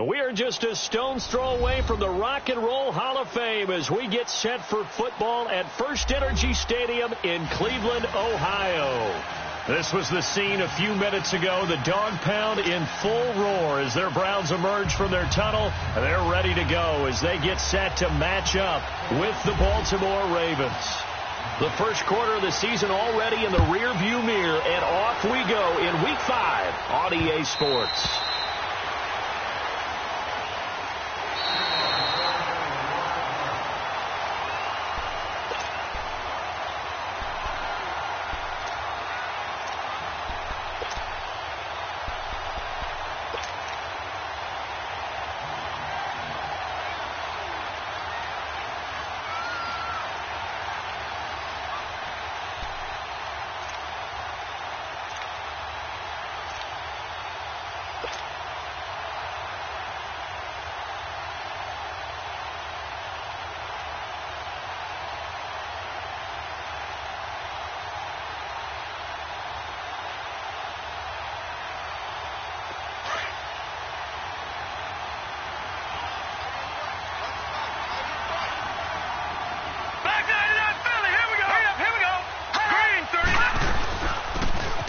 We are just a stone's throw away from the Rock and Roll Hall of Fame as we get set for football at First Energy Stadium in Cleveland, Ohio. This was the scene a few minutes ago. The dog pound in full roar as their Browns emerge from their tunnel. They're ready to go as they get set to match up with the Baltimore Ravens. The first quarter of the season already in the rearview mirror, and off we go in Week 5 on EA Sports.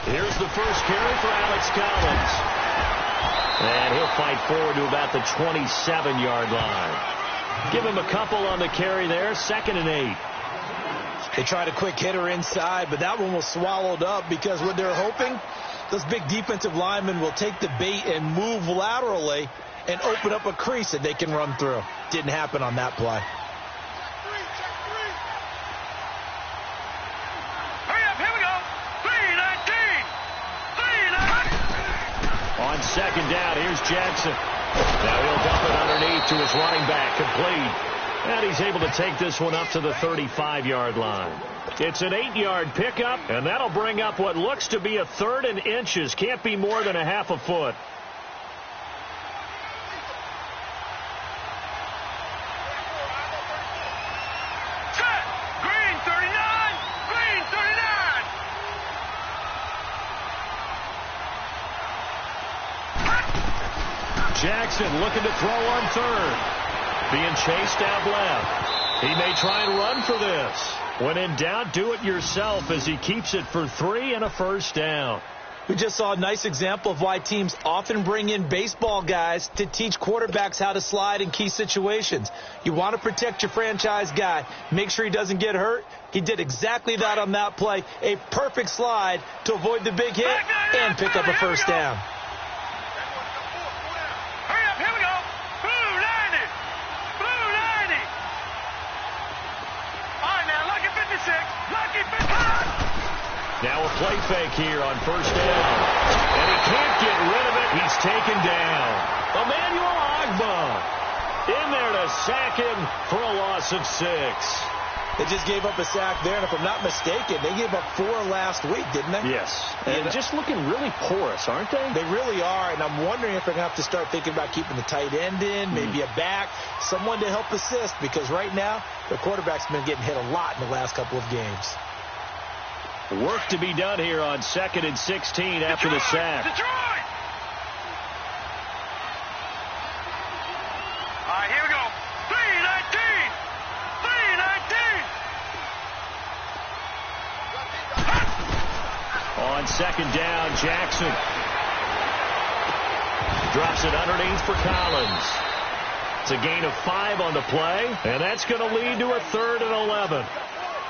Here's the first carry for Alex Collins. And he'll fight forward to about the 27-yard line. Give him a couple on the carry there. 2nd and 8. They tried a quick hitter inside, but that one was swallowed up because what they're hoping, those big defensive linemen will take the bait and move laterally and open up a crease that they can run through. Didn't happen on that play. On 2nd down, here's Jackson. Now he'll dump it underneath to his running back, complete. And he's able to take this one up to the 35-yard line. It's an 8-yard pickup, and that'll bring up what looks to be a 3rd and inches. Can't be more than a half a foot. Jackson looking to throw on 3rd. Being chased out left. He may try and run for this. When in doubt, do it yourself as he keeps it for 3 and a first down. We just saw a nice example of why teams often bring in baseball guys to teach quarterbacks how to slide in key situations. You want to protect your franchise guy. Make sure he doesn't get hurt. He did exactly that on that play. A perfect slide to avoid the big hit and pick up a first down. Now a play fake here on first down. And he can't get rid of it. He's taken down. Emmanuel Ogbah in there to sack him for a loss of 6. They just gave up a sack there, and if I'm not mistaken, they gave up 4 last week, didn't they? Yes. And just looking really porous, aren't they? They really are, and I'm wondering if they're going to have to start thinking about keeping the tight end in, maybe a back, someone to help assist, because right now, the quarterback's been getting hit a lot in the last couple of games. Work to be done here on 2nd and 16 after the sack. Detroit! All right, here we go. 3-19! 3-19! On 2nd down, Jackson drops it underneath for Collins. It's a gain of 5 on the play, and that's going to lead to a 3rd and 11.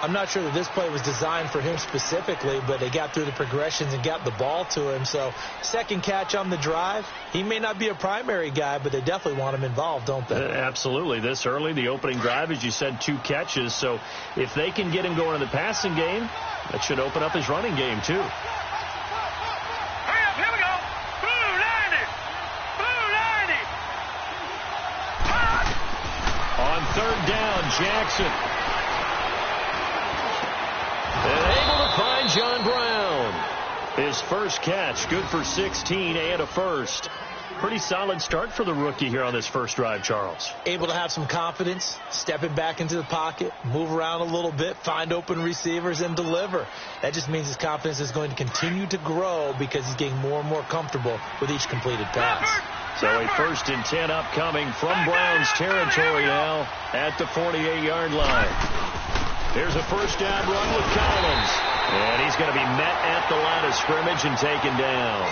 I'm not sure that this play was designed for him specifically, but they got through the progressions and got the ball to him. So, second catch on the drive. He may not be a primary guy, but they definitely want him involved, don't they? Absolutely. This early, the opening drive, as you said, 2 catches. So, if they can get him going in the passing game, that should open up his running game, too. Hurry up, here we go. Blue 90. On 3rd down, Jackson. And able to find John Brown. His first catch, good for 16 and a first. pretty solid start for the rookie here on this first drive, Charles. Able to have some confidence, stepping back into the pocket, move around a little bit, find open receivers, and deliver. That just means his confidence is going to continue to grow because he's getting more and more comfortable with each completed pass. So a 1st and 10 upcoming from Browns territory now at the 48-yard line. Here's a first down run with Collins. And he's going to be met at the line of scrimmage and taken down.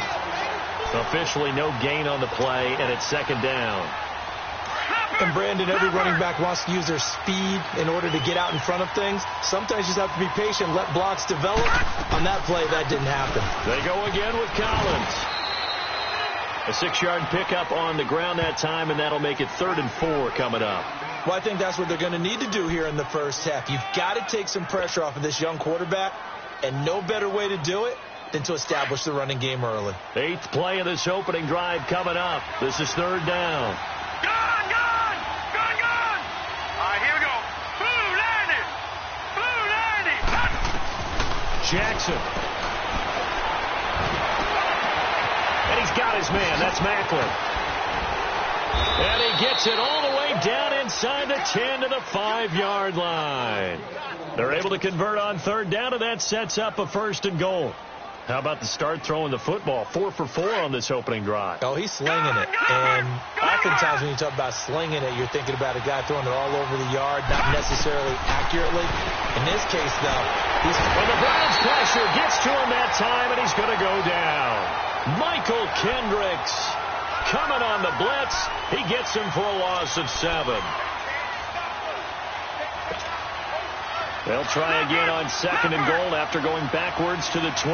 Officially no gain on the play, and it's 2nd down. And Brandon, every running back wants to use their speed in order to get out in front of things. Sometimes you just have to be patient, let blocks develop. On that play, that didn't happen. They go again with Collins. A 6-yard pickup on the ground that time, and that'll make it 3rd and 4 coming up. Well, I think that's what they're going to need to do here in the first half. You've got to take some pressure off of this young quarterback, and no better way to do it than to establish the running game early. 8th play of this opening drive coming up. This is 3rd down. Gone! All right, here we go. Blue 90! Jackson. And he's got his man. That's Macklin. And he gets it all the way down inside the 10 to the 5-yard line. They're able to convert on 3rd down, and that sets up a 1st and goal. How about the start throwing the football? 4 for 4 on this opening drive. Oh, he's slinging it. And oftentimes when you talk about slinging it, you're thinking about a guy throwing it all over the yard, not necessarily accurately. In this case, though, he's... Well, the Browns pressure gets to him that time, and he's going to go down. Michael Kendricks coming on the blitz. He gets him for a loss of 7. They'll try again on 2nd and goal after going backwards to the 12.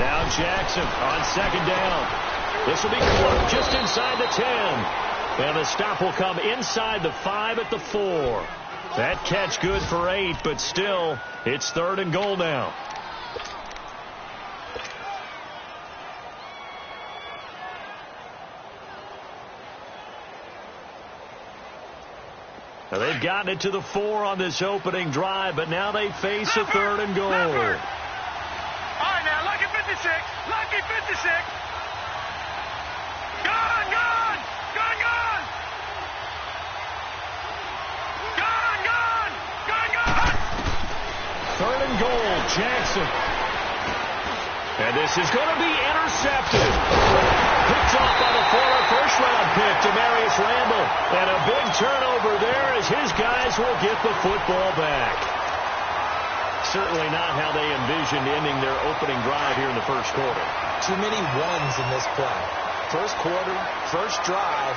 Now Jackson on 2nd down. This will be close just inside the 10. And the stop will come inside the 5 at the 4. That catch good for 8, but still, it's 3rd and goal now. Now they've gotten it to the 4 on this opening drive, but now they face a 3rd and goal. All right, now, lucky 56. Lucky 56. Gone! Gone! 3rd and goal, Jackson. And this is going to be intercepted. Picked off by the former first-round pick, Demarius Randall. And a big turnover there as his guys will get the football back. Certainly not how they envisioned ending their opening drive here in the first quarter. Too many ones in this play. First quarter, first drive,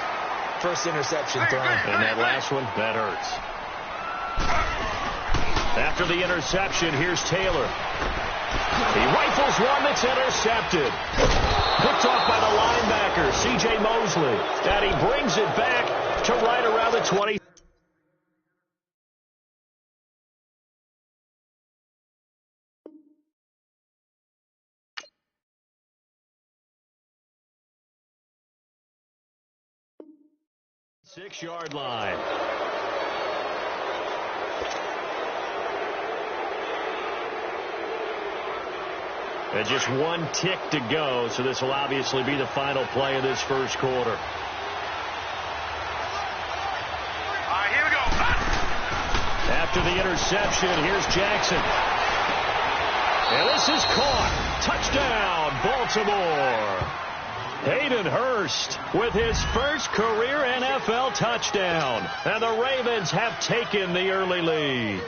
first interception thrown. And that last one, that hurts. After the interception, here's Taylor. He rifles one that's intercepted. Picked off by the linebacker, C.J. Mosley. And he brings it back to right around the 20. Six-yard line. And just one tick to go, so this will obviously be the final play of this first quarter. All right, here we go. After the interception, here's Jackson. And this is caught. Touchdown, Baltimore. Hayden Hurst with his first career NFL touchdown. And the Ravens have taken the early lead.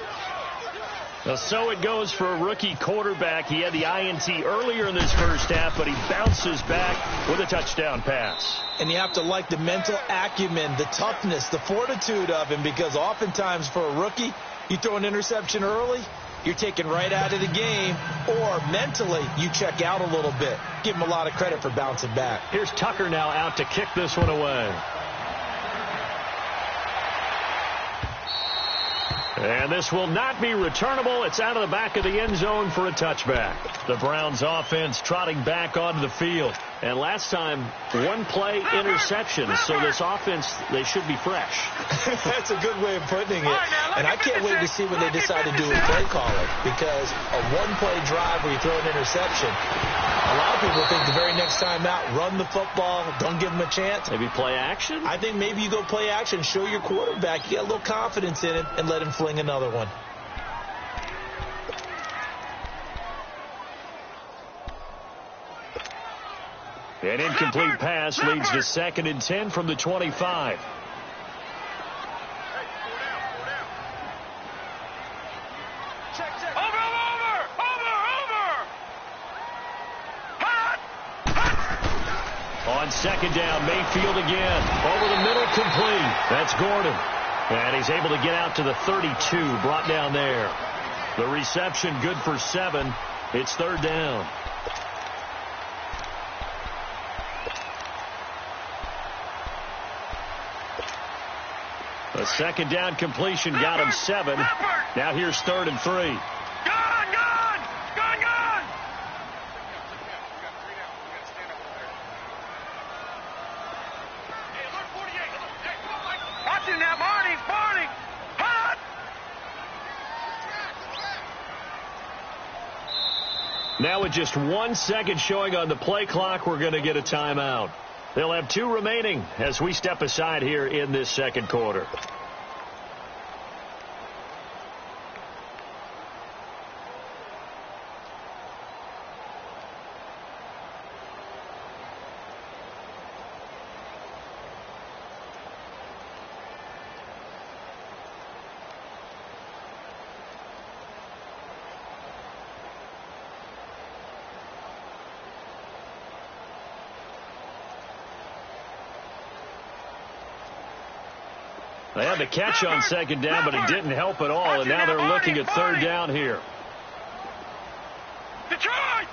So it goes for a rookie quarterback. He had the INT earlier in this first half, but he bounces back with a touchdown pass. And you have to like the mental acumen, the toughness, the fortitude of him, because oftentimes for a rookie, you throw an interception early, you're taken right out of the game, or mentally you check out a little bit. Give him a lot of credit for bouncing back. Here's Tucker now out to kick this one away. And this will not be returnable. It's out of the back of the end zone for a touchback. The Browns offense trotting back onto the field. And last time, one-play interception. So this offense, they should be fresh. That's a good way of putting it. And I can't wait to see when they decide to do a play calling. Because a one-play drive where you throw an interception, a lot of people think the very next time out, run the football, don't give them a chance. Maybe play action? I think maybe you go play action, show your quarterback, you get a little confidence in him, and let him fling another one. An incomplete pass leads to 2nd and 10 from the 25. On 2nd down, Mayfield again. Over the middle, complete. That's Gordon. And he's able to get out to the 32, brought down there. The reception good for 7. It's 3rd down. A 2nd down completion got him 7. Now here's 3rd and 3. Now with just 1 second showing on the play clock, we're going to get a timeout. They'll have 2 remaining as we step aside here in this 2nd quarter. They had the catch on 2nd down, but it didn't help at all, and now they're looking at 3rd down here. Detroit!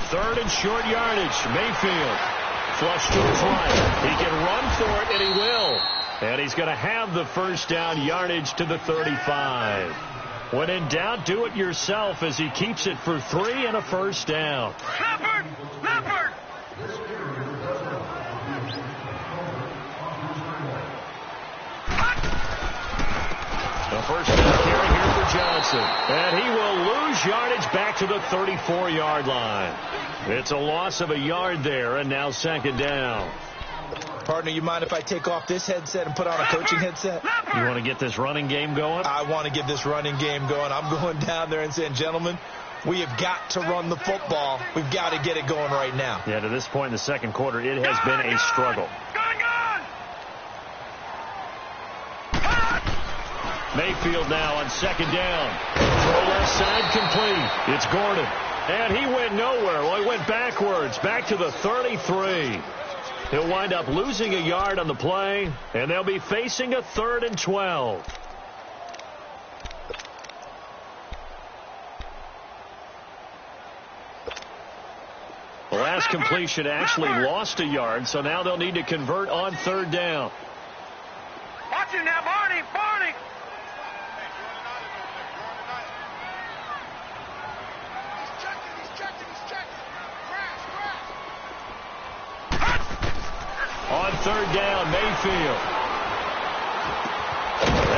3rd and short yardage. Mayfield flush to his right. He can run for it, and he will. And he's going to have the 1st down yardage to the 35. When in doubt, do it yourself as he keeps it for 3 and a 1st down. Leopard! The 1st down carry here for Johnson. And he will lose yardage back to the 34-yard line. It's a loss of a yard there, and now 2nd down. Partner, you mind if I take off this headset and put on a coaching headset? You want to get this running game going? I want to get this running game going. I'm going down there and saying, gentlemen, we have got to run the football. We've got to get it going right now. Yeah, to this point in the 2nd quarter, it has been a struggle. Mayfield now on 2nd down. Throw left side complete. It's Gordon. And he went nowhere. Well, he went backwards, back to the 33. He'll wind up losing a yard on the play, and they'll be facing a 3rd and 12. The last completion actually lost a yard, so now they'll need to convert on 3rd down. Watch him now, Barney! On 3rd down, Mayfield.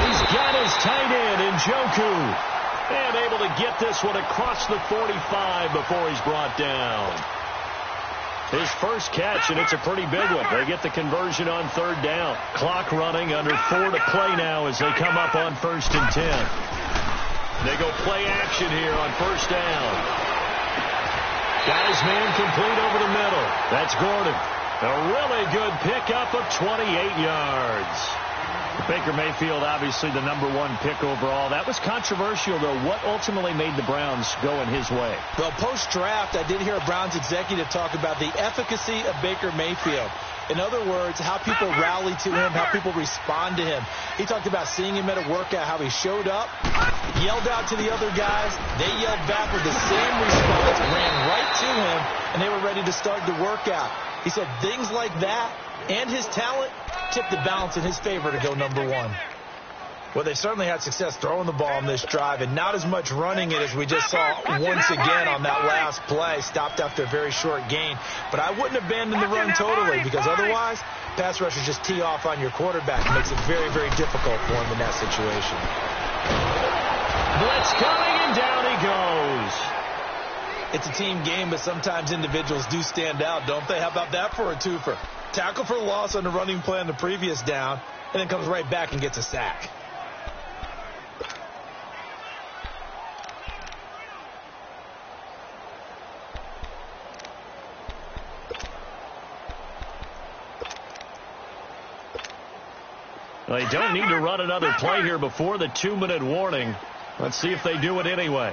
He's got his tight end, Njoku. And able to get this one across the 45 before he's brought down. His first catch, and it's a pretty big one. They get the conversion on 3rd down. Clock running, under 4 to play now as they come up on 1st and 10. They go play action here on 1st down. Got his man complete over the middle. That's Gordon. A really good pickup of 28 yards. Baker Mayfield, obviously the #1 pick overall. That was controversial, though. What ultimately made the Browns go in his way? Well, post-draft, I did hear a Browns executive talk about the efficacy of Baker Mayfield. In other words, how people rally to him, how people respond to him. He talked about seeing him at a workout, how he showed up, yelled out to the other guys. They yelled back with the same response, ran right to him, and they were ready to start the workout. He said things like that and his talent tipped the balance in his favor to go number one. Well, they certainly had success throwing the ball on this drive and not as much running it as we just saw once again on that last play. Stopped after a very short gain. But I wouldn't abandon the run totally because otherwise pass rushers just tee off on your quarterback. It makes it very, very difficult for him in that situation. Blitz coming, and down he goes. It's a team game, but sometimes individuals do stand out, don't they? How about that for a twofer? Tackle for loss on the running play on the previous down, and then comes right back and gets a sack. They don't need to run another play here before the 2-minute warning. Let's see if they do it anyway.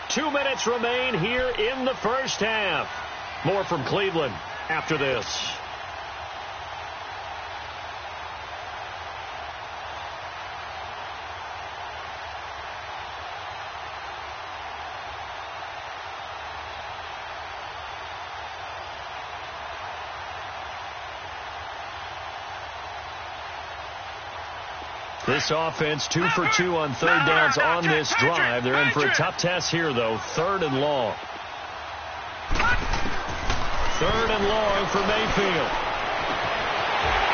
Two minutes remain here in the first half. More from Cleveland after this. This offense 2 for 2 on third downs on this drive. They're in for a tough test here, though. Third and long. Third and long for Mayfield.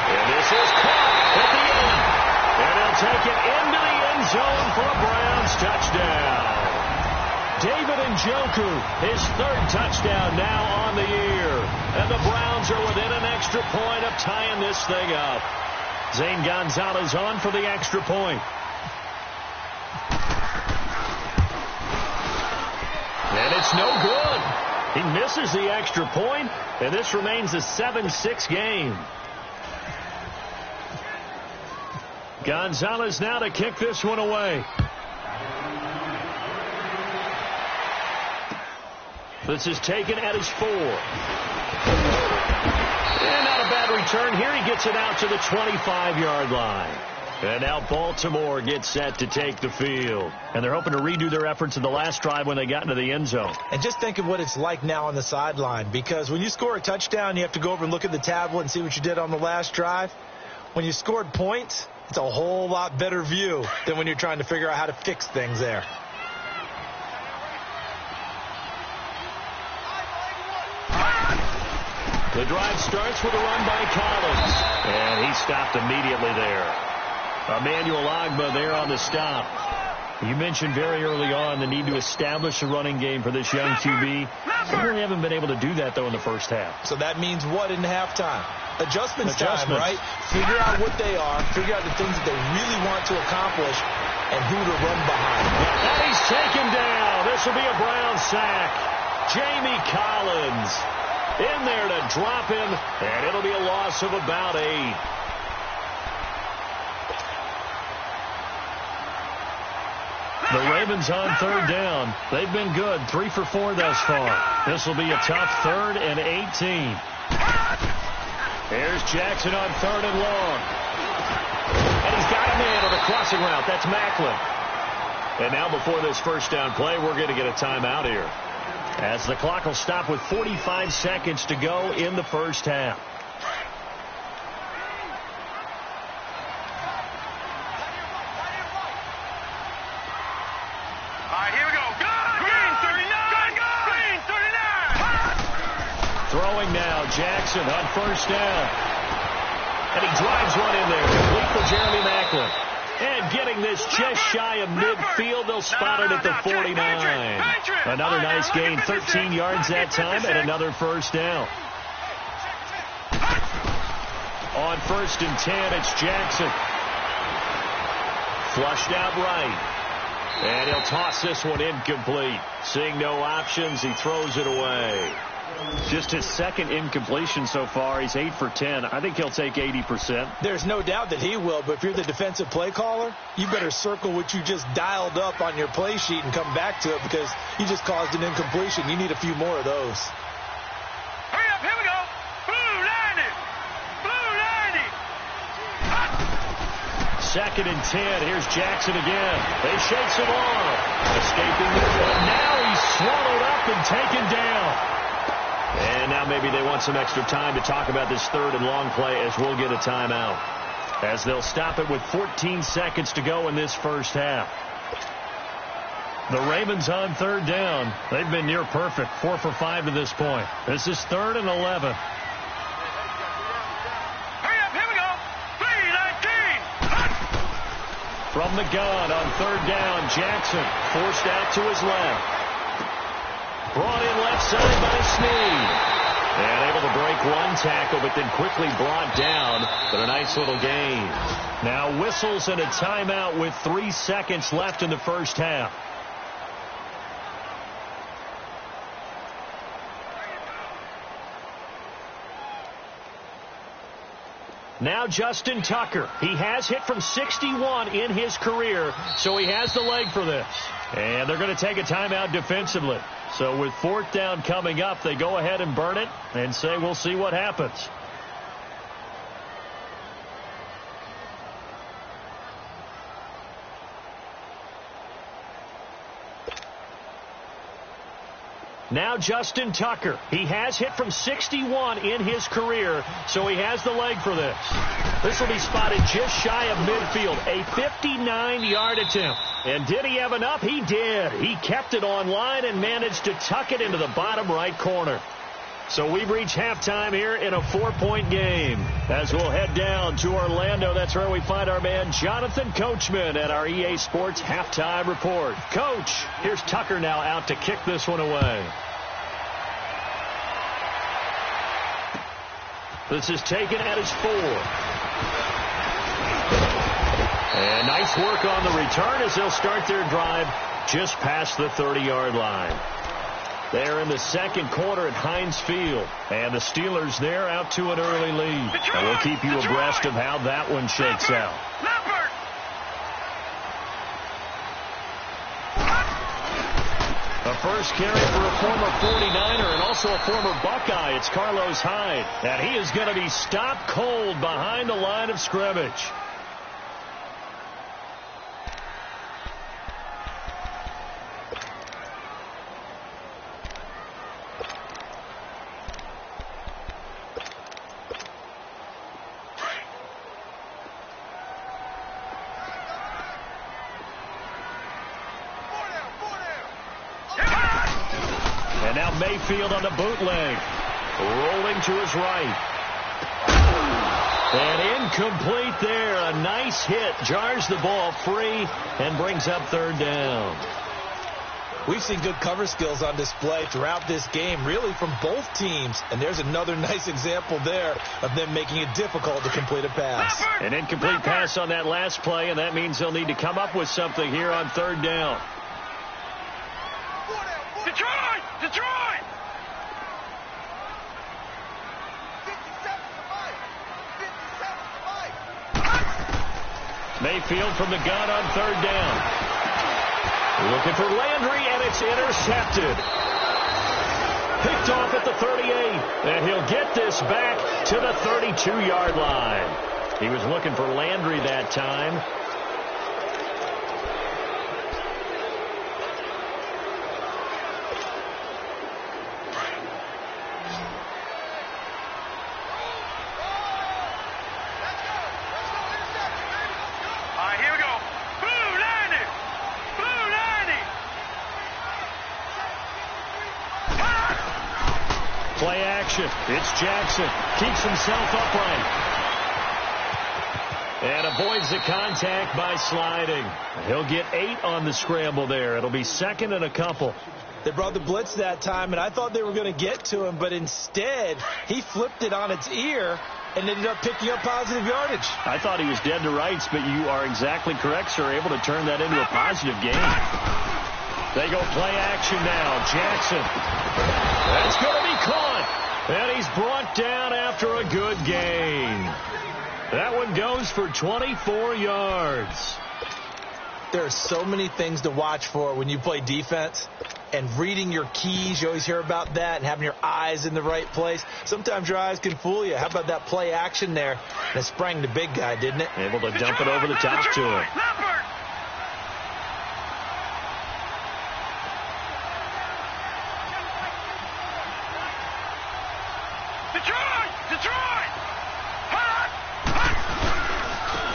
And this is caught at the end. And he'll take it into the end zone for a Browns touchdown. David Njoku, his third touchdown now on the year. And the Browns are within an extra point of tying this thing up. Zane Gonzalez on for the extra point. And it's no good. He misses the extra point, and this remains a 7-6 game. Gonzalez now to kick this one away. This is taken at his 4. And not a bad return here. He gets it out to the 25-yard line. And now Baltimore gets set to take the field. And they're hoping to redo their efforts in the last drive when they got into the end zone. And just think of what it's like now on the sideline. Because when you score a touchdown, you have to go over and look at the tablet and see what you did on the last drive. When you scored points, it's a whole lot better view than when you're trying to figure out how to fix things there. The drive starts with a run by Collins. And he stopped immediately there. Emmanuel Ogbah there on the stop. You mentioned very early on the need to establish a running game for this young QB. They really haven't been able to do that, though, in the first half. So that means what in halftime? Adjustments time, right? Figure out what they are. Figure out the things that they really want to accomplish and who to run behind. And he's taken down. This will be a Brown sack. Jamie Collins in there to drop him, and it'll be a loss of about 8. The Ravens on third down. They've been good, 3 for 4 thus far. This will be a tough 3rd and 18. Here's Jackson on 3rd and long. And he's got a man on the crossing route. That's Macklin. And now before this first down play, we're going to get a timeout here, as the clock will stop with 45 seconds to go in the first half. All right, here we go. Green 39. Green 39. Throwing now, Jackson on first down. And he drives one in there, complete for Jeremy Macklin. And getting this just shy of midfield, they'll spot it at the 49. Another nice gain, 13 yards that time, and another first down. On 1st and 10, it's Jackson. Flushed out right. And he'll toss this one incomplete. Seeing no options, he throws it away. Just his second incompletion so far. He's 8 for 10. I think he'll take 80%. There's no doubt that he will, but if you're the defensive play caller, you better circle what you just dialed up on your play sheet and come back to it because you just caused an incompletion. You need a few more of those. Hurry up, here we go. Blue 90. Blue 90. Second and 10. Here's Jackson again. They shakes him off. Escaping, but now he's swallowed up and taken down. And now maybe they want some extra time to talk about this third and long play as we'll get a timeout. As they'll stop it with 14 seconds to go in this first half. The Ravens on third down. They've been near perfect. 4 for 5 to this point. This is 3rd and 11. Hurry up, here we go. 3-19. From the gun on third down, Jackson forced out to his left. Brought in left side by Snead. And able to break one tackle, but then quickly brought down. But a nice little gain. Now whistles and a timeout with 3 seconds left in the first half. Now Justin Tucker. He has hit from 61 in his career, so he has the leg for this. And they're going to take a timeout defensively. So with 4th down coming up, they go ahead and burn it and say we'll see what happens. Now Justin Tucker. He has hit from 61 in his career, so he has the leg for this. This will be spotted just shy of midfield. A 59-yard attempt. And did he have enough? He did. He kept it on line and managed to tuck it into the bottom right corner. So we've reached halftime here in a 4-point game. As we'll head down to Orlando, that's where we find our man Jonathan Coachman at our EA Sports Halftime Report. Coach, here's Tucker now out to kick this one away. This is taken at his 4. And nice work on the return as they'll start their drive just past the 30-yard line. They're in the second quarter at Heinz Field. And the Steelers there out to an early lead. And we'll keep you abreast of how that one shakes out. A first carry for a former 49er and also a former Buckeye. It's Carlos Hyde. And he is going to be stopped cold behind the line of scrimmage. And now Mayfield on the bootleg. Rolling to his right. And incomplete there. A nice hit. Jars the ball free and brings up 3rd down. We've seen good cover skills on display throughout this game, really from both teams. And there's another nice example there of them making it difficult to complete a pass. An incomplete pass on that last play, and that means they'll need to come up with something here on 3rd down. Detroit! Detroit! Mayfield from the gun on 3rd down. Looking for Landry, and it's intercepted. Picked off at the 38, and he'll get this back to the 32-yard line. He was looking for Landry that time. Play action. It's Jackson. Keeps himself upright. And avoids the contact by sliding. He'll get 8 on the scramble there. It'll be 2nd and a couple. They brought the blitz that time, and I thought they were going to get to him, but instead he flipped it on its ear and ended up picking up positive yardage. I thought he was dead to rights, but you are exactly correct, sir. Able to turn that into a positive gain. They go play action now. Jackson. That's going to be caught. And he's brought down after a good gain. That one goes for 24 yards. There are so many things to watch for when you play defense. And reading your keys, you always hear about that, and having your eyes in the right place. Sometimes your eyes can fool you. How about that play action there? And it sprang the big guy, didn't it? Able to dump it over the top to him.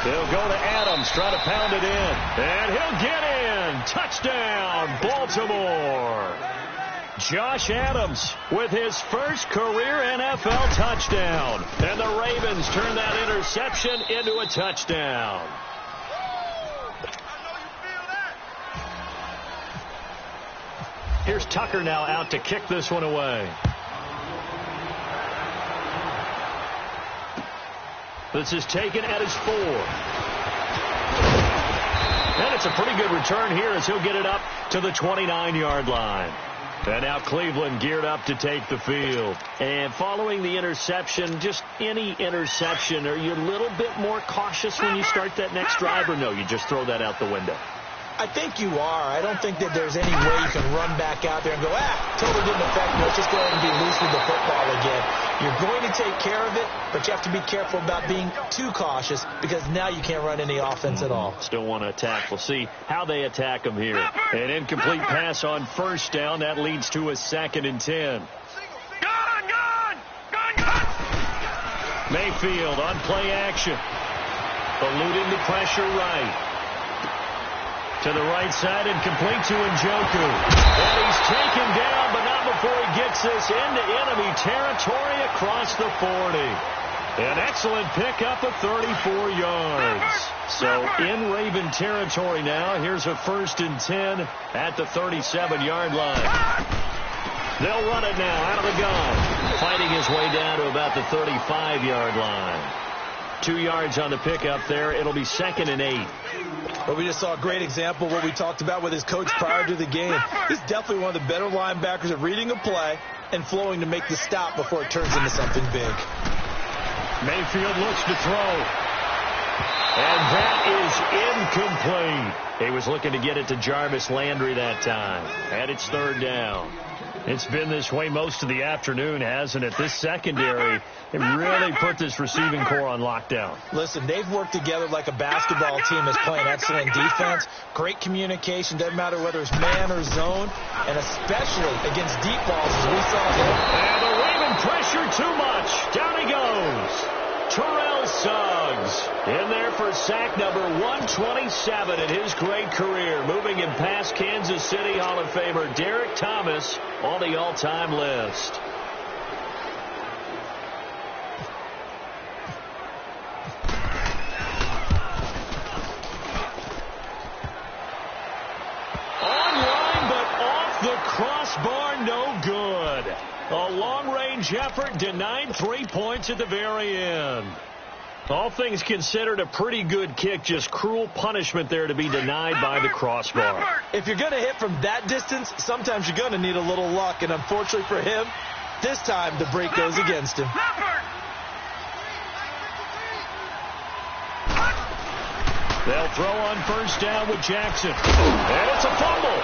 He'll go to Adams, try to pound it in. And he'll get in. Touchdown, Baltimore. Josh Adams with his first career NFL touchdown. And the Ravens turn that interception into a touchdown. Here's Tucker now out to kick this one away. This is taken at his 4. And it's a pretty good return here as he'll get it up to the 29-yard line. And now Cleveland geared up to take the field. And following the interception, just any interception, are you a little bit more cautious when you start that next drive, or no, you just throw that out the window? I think you are. I don't think that there's any way you can run back out there and go, totally didn't affect me. Let's just go ahead and be loose with the football again. You're going to take care of it, but you have to be careful about being too cautious because now you can't run any offense at all. Still want to attack. We'll see how they attack them here. An incomplete pass on first down. That leads to a 2nd and 10. Gone! Mayfield on play action. Elude into pressure right. To the right side and complete to Njoku. And he's taken down, but not before he gets this into enemy territory across the 40. An excellent pickup of 34 yards. So in Raven territory now. Here's a 1st and 10 at the 37-yard line. They'll run it now out of the gun. Fighting his way down to about the 35-yard line. 2 yards on the pickup there. It'll be 2nd and 8. Well, we just saw a great example of what we talked about with his coach prior to the game. He's definitely one of the better linebackers at reading a play and flowing to make the stop before it turns into something big. Mayfield looks to throw. And that is incomplete. He was looking to get it to Jarvis Landry that time. And it's 3rd down. It's been this way most of the afternoon, hasn't it? This secondary, it really put this receiving core on lockdown. Listen, they've worked together like a basketball team that's playing excellent defense. Great communication, doesn't matter whether it's man or zone, and especially against deep balls as we saw here. And the Raven pressure too much. Down he goes. Terrell Suggs in there for sack number 127 in his great career. Moving him past Kansas City Hall of Famer Derek Thomas on the all-time list. Online, but off the crossbar, no good. A long-range effort denied 3 points at the very end. All things considered, a pretty good kick. Just cruel punishment there to be denied by the crossbar. If you're going to hit from that distance, sometimes you're going to need a little luck. And unfortunately for him, this time the break goes against him. They'll throw on first down with Jackson. And it's a fumble.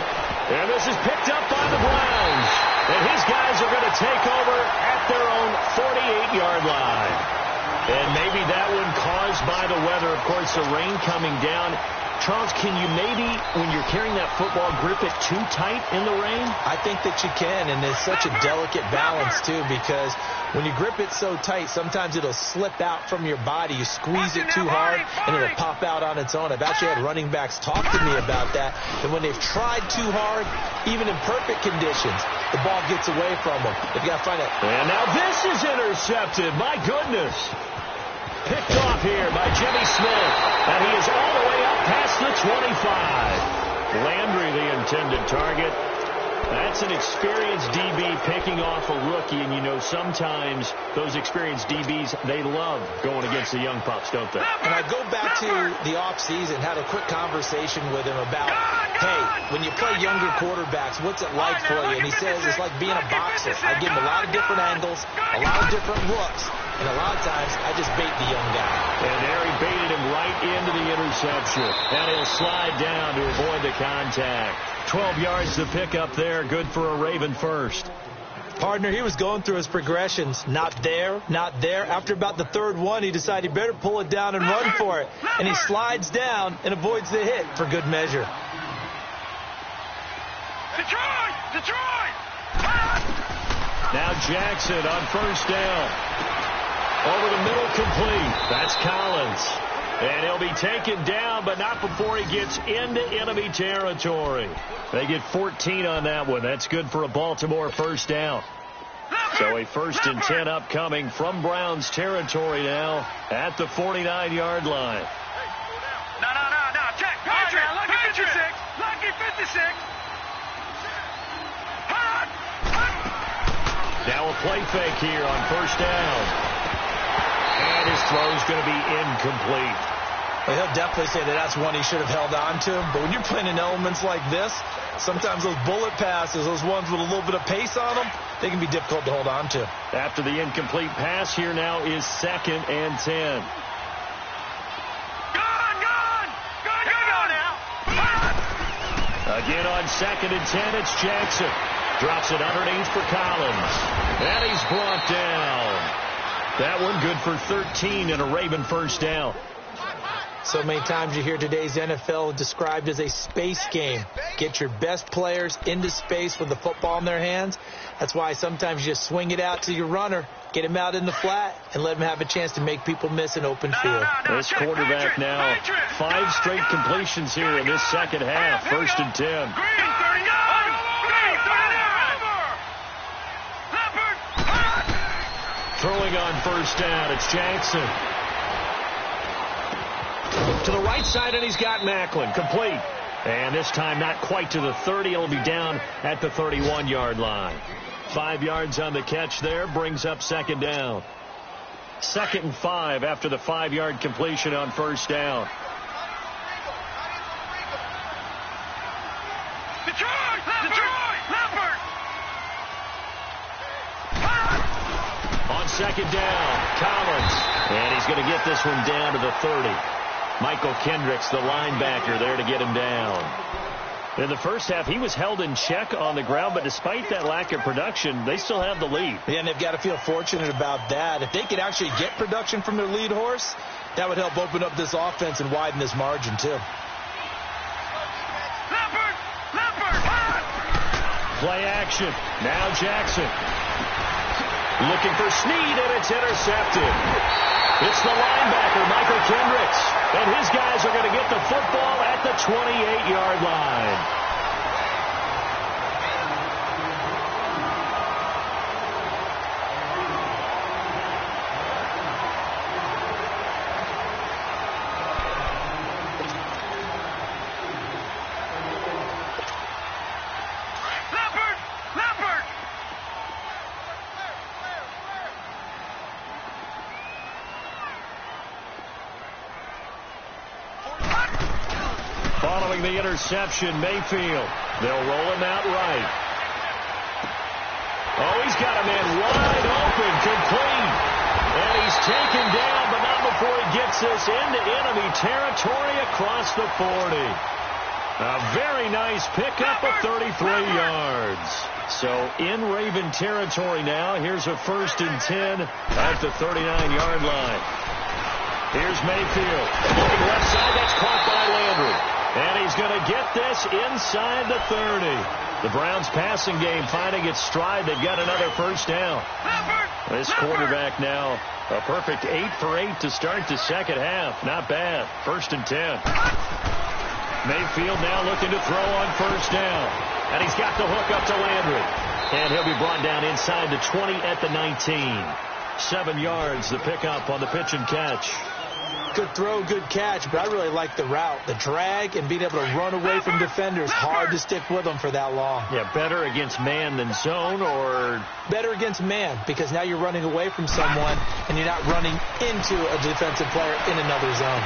And this is picked up by the Browns. And his guys are going to take over at their own 48-yard line. And maybe that one caused by the weather. Of course, the rain coming down. Charles, can you maybe, when you're carrying that football, grip it too tight in the rain? I think that you can, and it's such a delicate balance, too, because when you grip it so tight, sometimes it'll slip out from your body. You squeeze it too hard, and it'll pop out on its own. I've actually had running backs talk to me about that, and when they've tried too hard, even in perfect conditions, the ball gets away from them. They've got to find it. And now this is intercepted. My goodness. Picked off here by Jimmy Smith. And he is all the way up past the 25. Landry, the intended target. That's an experienced DB picking off a rookie. And, you know, sometimes those experienced DBs, they love going against the young pups, don't they? And I go back to the offseason, had a quick conversation with him about hey, when you play younger quarterbacks, what's it like for you? And he says it's like being a boxer. I give him a lot of different angles, a lot of different looks, and a lot of times I just bait the young guy. And there he baited him right into the interception. And he'll slide down to avoid the contact. 12 yards to pick up there. Good for a Raven first. Partner, he was going through his progressions. Not there, not there. After about the third one, he decided he better pull it down and run for it. And he slides down and avoids the hit for good measure. Detroit! Now Jackson on first down. Over the middle, complete. That's Collins. And he'll be taken down, but not before he gets into enemy territory. They get 14 on that one. That's good for a Baltimore first down. So a 1st and 10 upcoming from Browns territory now at the 49-yard line. No. Check. Patrick. Lucky 56. Lucky 56. Now a play fake here on first down. And his throw's going to be incomplete. Well, he'll definitely say that that's one he should have held on to. But when you're playing in elements like this, sometimes those bullet passes, those ones with a little bit of pace on them, they can be difficult to hold on to. After the incomplete pass, here now is 2nd and 10. Gone now. Again on 2nd and 10, it's Jackson. Drops it underneath for Collins. And he's brought down. That one good for 13 and a Raven first down. So many times you hear today's NFL described as a space game. Get your best players into space with the football in their hands. That's why sometimes you just swing it out to your runner, get him out in the flat, and let him have a chance to make people miss an open field. This quarterback now, 5 straight completions here in this second half. 1st and 10. Throwing on first down, it's Jackson. To the right side, and he's got Macklin. Complete. And this time not quite to the 30. It'll be down at the 31-yard line. 5 yards on the catch there. Brings up 2nd down. 2nd and 5 after the 5-yard completion on first down. On 2nd down, Collins. And he's going to get this one down to the 30. Michael Kendricks, the linebacker, there to get him down. In the first half, he was held in check on the ground, but despite that lack of production, they still have the lead. Yeah, and they've got to feel fortunate about that. If they could actually get production from their lead horse, that would help open up this offense and widen this margin, too. Play action. Now Jackson. Looking for Snead, and it's intercepted. It's the linebacker, Michael Kendricks. And his guys are going to get the football at the 28-yard line. Following the interception, Mayfield. They'll roll him out right. Oh, he's got a man wide open, complete. And he's taken down, but not before he gets this into enemy territory across the 40. A very nice pickup of 33 yards. So in Raven territory now. Here's a 1st and 10 at the 39-yard line. Here's Mayfield. Looking left side, that's caught by Landry. And he's going to get this inside the 30. The Browns passing game finding its stride. They've got another first down. This quarterback now a perfect 8 for 8 to start the second half. Not bad. 1st and 10. Mayfield now looking to throw on first down. And he's got the hook up to Landry. And he'll be brought down inside the 20 at the 19. 7 yards the pickup on the pitch and catch. Good throw, good catch, but I really like the route. The drag and being able to run away from defenders. Hard to stick with them for that long. Yeah, better against man than zone, or? Better against man, because now you're running away from someone and you're not running into a defensive player in another zone.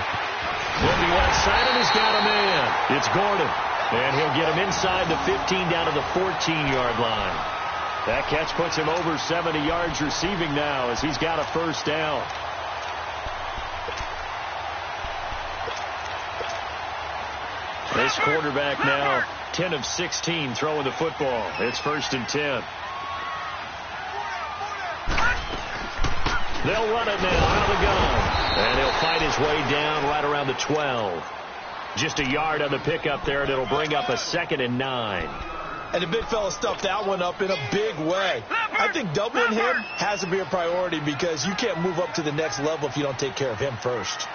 Looking left side, and he's got a man. It's Gordon. And he'll get him inside the 15 down to the 14-yard line. That catch puts him over 70 yards receiving now as he's got a first down. This quarterback now 10 of 16 throwing the football. It's 1st and 10. They'll run it now out of the gun. And he'll fight his way down right around the 12. Just a yard on the pickup there, and it'll bring up a 2nd and 9. And the big fella stuffed that one up in a big way. I think doubling him has to be a priority because you can't move up to the next level if you don't take care of him first.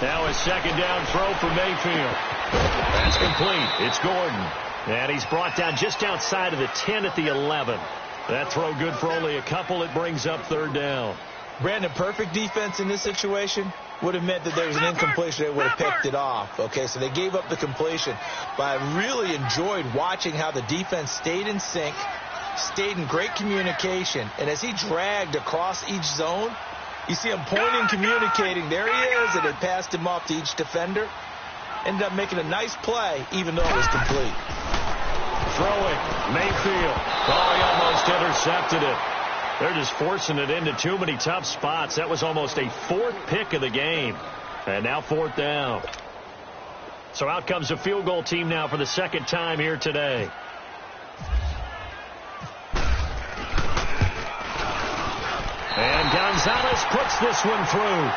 Now a 2nd down throw for Mayfield. That's complete. It's Gordon. And he's brought down just outside of the 10 at the 11. That throw good for only a couple. It brings up 3rd down. Brandon, perfect defense in this situation would have meant that there was an incompletion. They would have picked it off. Okay, so they gave up the completion. But I really enjoyed watching how the defense stayed in sync, stayed in great communication. And as he dragged across each zone, you see him pointing, communicating. There he is, and it passed him off to each defender. Ended up making a nice play, even though it was complete. Throwing, Mayfield. Oh, he almost intercepted it. They're just forcing it into too many tough spots. That was almost a 4th pick of the game. And now 4th down. So out comes the field goal team now for the 2nd time here today. And Gonzalez puts this one through.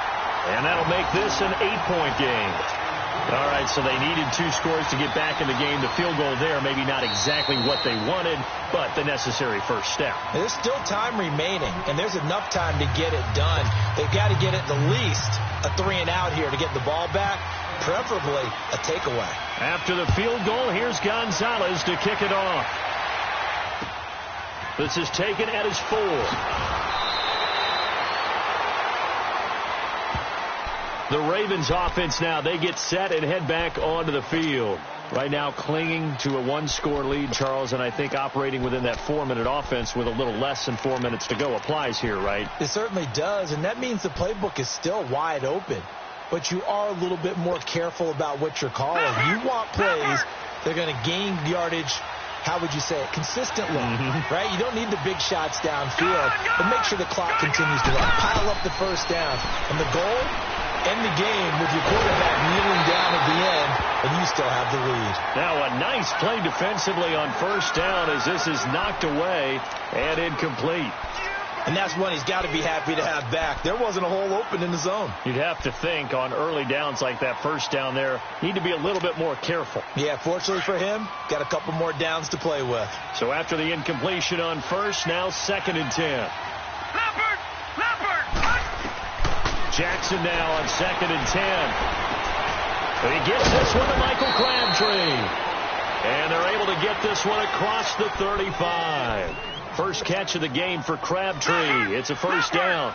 And that'll make this an 8-point game. All right, so they needed 2 scores to get back in the game. The field goal there, maybe not exactly what they wanted, but the necessary first step. There's still time remaining, and there's enough time to get it done. They've got to get it at least a 3-and-out here to get the ball back, preferably a takeaway. After the field goal, here's Gonzalez to kick it off. This is taken at his 4. The Ravens offense now, they get set and head back onto the field. Right now clinging to a 1-score lead, Charles, and I think operating within that 4-minute offense with a little less than 4 minutes to go applies here, right? It certainly does, and that means the playbook is still wide open. But you are a little bit more careful about what you're calling. You want plays that are going to gain yardage, how would you say it, consistently, right? You don't need the big shots downfield, but make sure the clock continues to run. Pile up the first down. And the goal? End the game with your quarterback kneeling down at the end, and you still have the lead. Now a nice play defensively on first down as this is knocked away and incomplete. And that's one he's got to be happy to have back. There wasn't a hole open in the zone. You'd have to think on early downs like that first down there, need to be a little bit more careful. Yeah, fortunately for him, got a couple more downs to play with. So after the incompletion on first, now 2nd and 10. Jackson now on 2nd and 10. But he gets this one to Michael Crabtree. And they're able to get this one across the 35. First catch of the game for Crabtree. It's a first down.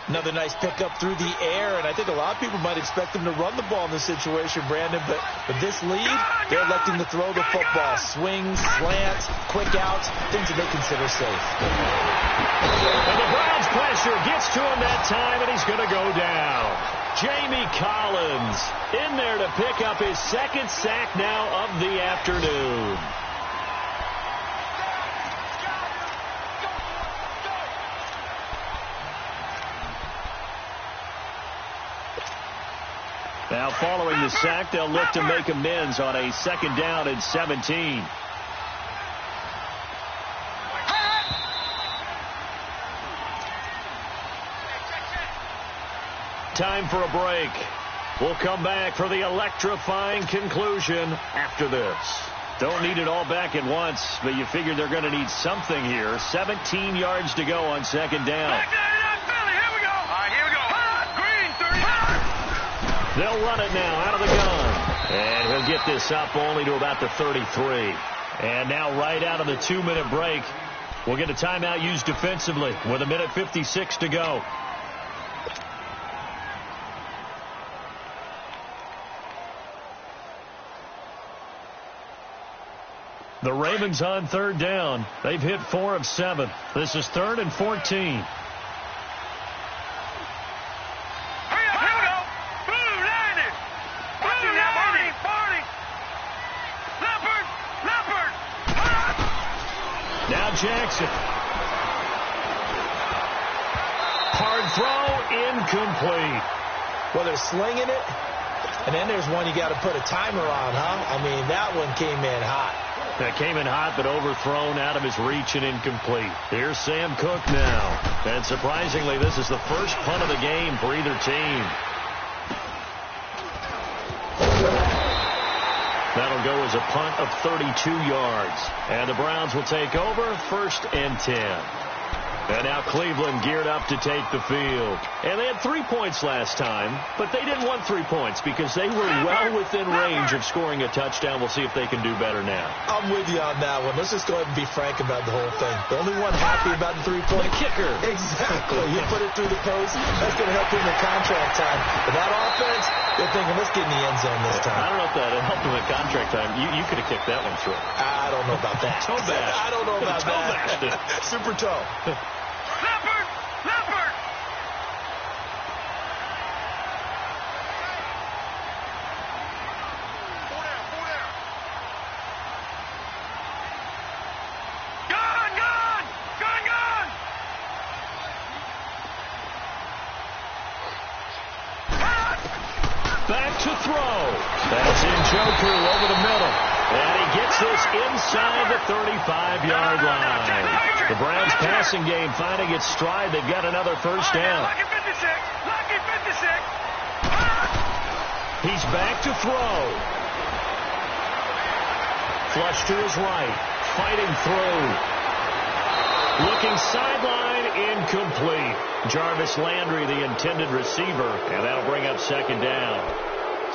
Another nice pickup through the air, and I think a lot of people might expect him to run the ball in this situation, Brandon, but with this lead, they're electing to throw the football. Swings, slants, quick outs, things that they consider safe. And the Browns pressure gets to him that time, and he's going to go down. Jamie Collins in there to pick up his 2nd sack now of the afternoon. Now following the sack, they'll look to make amends on a 2nd down and 17. Time for a break. We'll come back for the electrifying conclusion after this. Don't need it all back at once, but you figure they're going to need something here. 17 yards to go on 2nd down. They'll run it now out of the gun. And he'll get this up only to about the 33. And now right out of the 2-minute break, we'll get a timeout used defensively with 1:56 to go. The Ravens on 3rd down. They've hit 4 of 7. This is 3rd and 14. Jackson. Hard throw, incomplete. Well, they're slinging it, and then there's one you got to put a timer on, huh? I mean, that one came in hot. That came in hot, but overthrown, out of his reach and incomplete. Here's Sam Cook now. And surprisingly, this is the first punt of the game for either team. That'll go as a punt of 32 yards. And the Browns will take over, 1st and 10. And now Cleveland geared up to take the field. And they had 3 points last time, but they didn't want 3 points because they were well within range of scoring a touchdown. We'll see if they can do better now. I'm with you on that one. Let's just go ahead and be frank about the whole thing. The only one happy about the 3-point kicker. Exactly. You put it through the post. That's going to help him in contract time. But that offense, they're thinking, let's get in the end zone this time. I don't know if that helped him in contract time. You could have kicked that one through. I don't know about that. Toe bash. I don't know about that. Super toe. Leopard! Leopard! Four down. Gun! Back to throw. That's in Joku over the middle. And he gets this inside the 35-yard line. The Browns passing game finding its stride. They've got another first down. Lucky 56. Lucky 56. He's back to throw. Flush to his right. Fighting through. Looking sideline, incomplete. Jarvis Landry, the intended receiver, and that'll bring up 2nd down.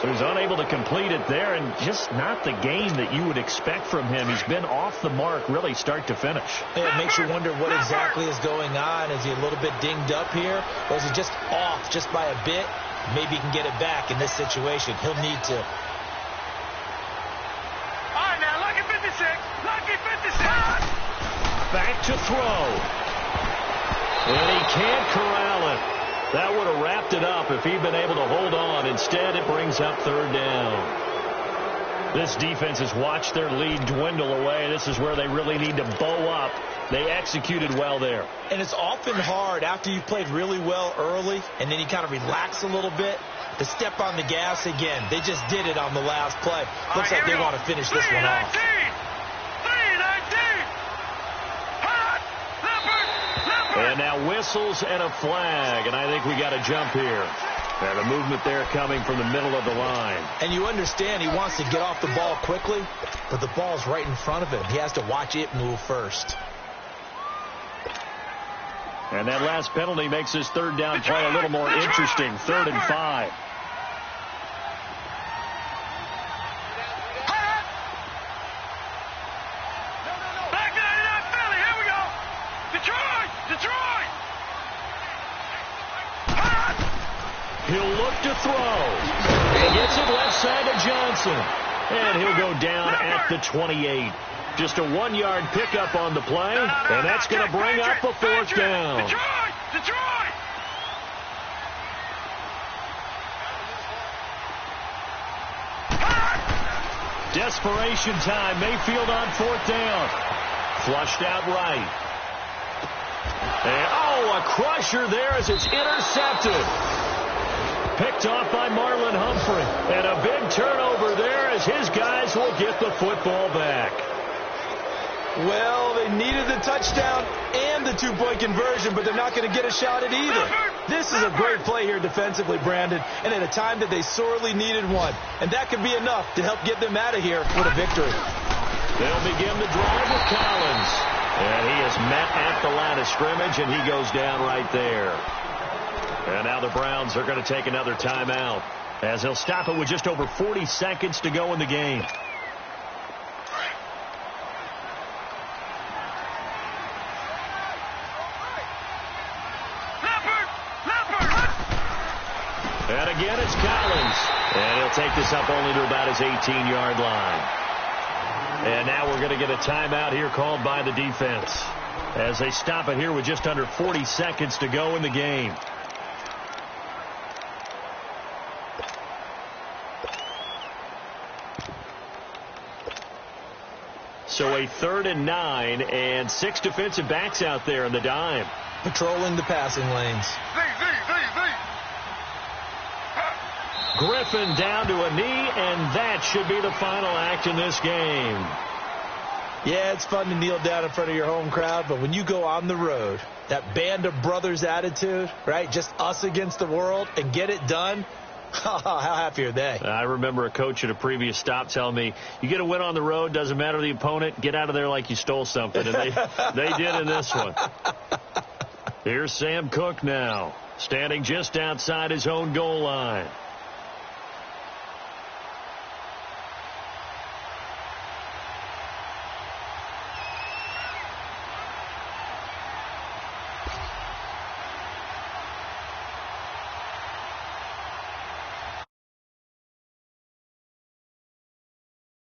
So he's unable to complete it there, and just not the game that you would expect from him. He's been off the mark, really, start to finish. It makes you wonder what exactly is going on. Is he a little bit dinged up here, or is he just off just by a bit? Maybe he can get it back in this situation. He'll need to. All right, now, lucky 56. Lucky 56. Back to throw. And he can't corral it. That would have wrapped it up if he'd been able to hold on. Instead, it brings up 3rd down. This defense has watched their lead dwindle away. This is where they really need to bow up. They executed well there. And it's often hard after you've played really well early and then you kind of relax a little bit to step on the gas again. They just did it on the last play. Looks like they want to finish this one off. 3-19. And now whistles and a flag, and I think we got a jump here. And a movement there coming from the middle of the line. And you understand he wants to get off the ball quickly, but the ball's right in front of him. He has to watch it move first. And that last penalty makes his 3rd down play a little more interesting. 3rd and 5. He'll look to throw. He gets it left side to Johnson. And he'll go down at the 28. Just a 1-yard pickup on the play. And that's going to bring up a 4th down. Detroit! Desperation time. Mayfield on 4th down. Flushed out right. And, a crusher there as it's intercepted. Picked off by Marlon Humphrey. And a big turnover there as his guys will get the football back. Well, they needed the touchdown and the 2-point conversion, but they're not going to get a shot at either. This is a great play here defensively, Brandon, and at a time that they sorely needed one. And that could be enough to help get them out of here with a victory. They'll begin the drive with Collins. And he is met at the line of scrimmage, and he goes down right there. And now the Browns are going to take another timeout as they'll stop it with just over 40 seconds to go in the game. And again, it's Collins. And he'll take this up only to about his 18-yard line. And now we're going to get a timeout here called by the defense as they stop it here with just under 40 seconds to go in the game. So a 3rd and 9 and 6 defensive backs out there in the dime. Patrolling the passing lanes. Griffin down to a knee, and that should be the final act in this game. Yeah, it's fun to kneel down in front of your home crowd, but when you go on the road, that band of brothers attitude, right, just us against the world, and get it done, how happy are they? I remember a coach at a previous stop telling me, you get a win on the road, doesn't matter the opponent, get out of there like you stole something, and they did in this one. Here's Sam Cook now, standing just outside his own goal line.